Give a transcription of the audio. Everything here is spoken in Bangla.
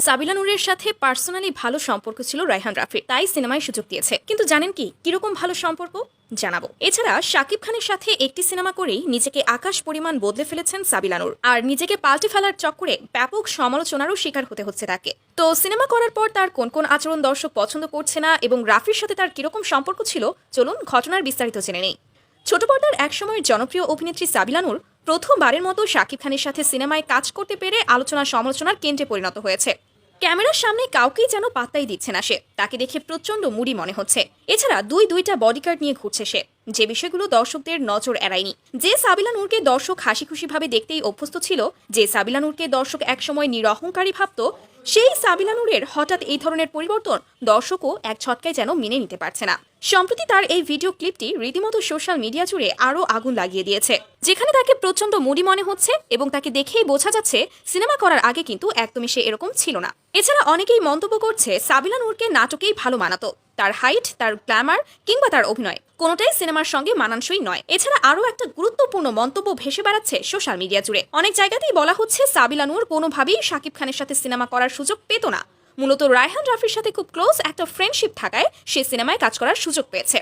সাবিলা নূরের সাথে পার্সোনালি ভালো সম্পর্ক ছিল রায়হান রাফির, তাই সিনেমায় সুযোগ দিয়েছে। কিন্তু জানেন কি কিরকম ভালো সম্পর্ক জানাবো। এছাড়া শাকিব খানের সাথে একটি সিনেমা করেই নিজেকে আকাশ পরিমাণ বদলে ফেলেছেন সাবিলা নূর, আর নিজেকে পাল্টে ফেলার চক্করে ব্যাপক সমালোচনারও শিকার হতে হচ্ছে তাকে। তো সিনেমা করার পর তার কোন কোন আচরণ দর্শক পছন্দ করছে না এবং রাফির সাথে তার কিরকম সম্পর্ক ছিল, চলুন ঘটনার বিস্তারিত জেনে নেই। ছোট পর্দার একসময়ের জনপ্রিয় অভিনেত্রী সাবিলা নূর প্রথমবারের মতো শাকিব খানের সাথে সিনেমায় কাজ করতে পেরে আলোচনা সমালোচনার কেন্দ্রে পরিণত হয়েছে। ক্যামেরার সামনে কাউকেই যেন পাত্তাই দিচ্ছে না সে, তাকে দেখে প্রচন্ড মুডি মনে হচ্ছে। এছাড়া দুইটা বডিগার্ড নিয়ে ঘুরছে সে, যে বিষয়গুলো দর্শকদের নজর এড়ায়নি। যে সাবিলা নূরকে দর্শক হাসি খুশি ভাবে দেখতেই অভ্যস্ত ছিল, যে সাবিলা নূরকে দর্শক একসময় নিরহংকারী ভাবত, সেই সাবিলা নূরের হঠাৎ এই ধরনের পরিবর্তন দর্শকও এক ছটকায় যেন মেনে নিতে পারছে না। সম্প্রতি তার এই ভিডিও ক্লিপটি রীতিমতো সোশ্যাল মিডিয়া জুড়ে আরও আগুন লাগিয়ে দিয়েছে, যেখানে তাকে প্রচন্ড মুডি মনে হচ্ছে এবং তাকে দেখেই বোঝা যাচ্ছে সিনেমা করার আগে কিন্তু একদমই সে এরকম ছিল না। এছাড়া অনেকেই মন্তব্য করছে সাবিলা নূরকে নাটকেই ভালো মানাতো, তার হাইট, তার গ্ল্যামার কিংবা তার অভিনয় কোনোটাই সিনেমার সঙ্গে মানানসই নয়। এছাড়া আরও একটা গুরুত্বপূর্ণ মন্তব্য ভেসে বেড়াচ্ছে সোশ্যাল মিডিয়া জুড়ে। অনেক জায়গাতেই বলা হচ্ছে সাবিলা নূর কোনোভাবেই শাকিব খানের সাথে সিনেমা করার সুযোগ পেত না, মূলত রায়হান রাফির সাথে খুব ক্লোজ একটা ফ্রেন্ডশিপ থাকায় সে সিনেমায় কাজ করার সুযোগ পেয়েছে।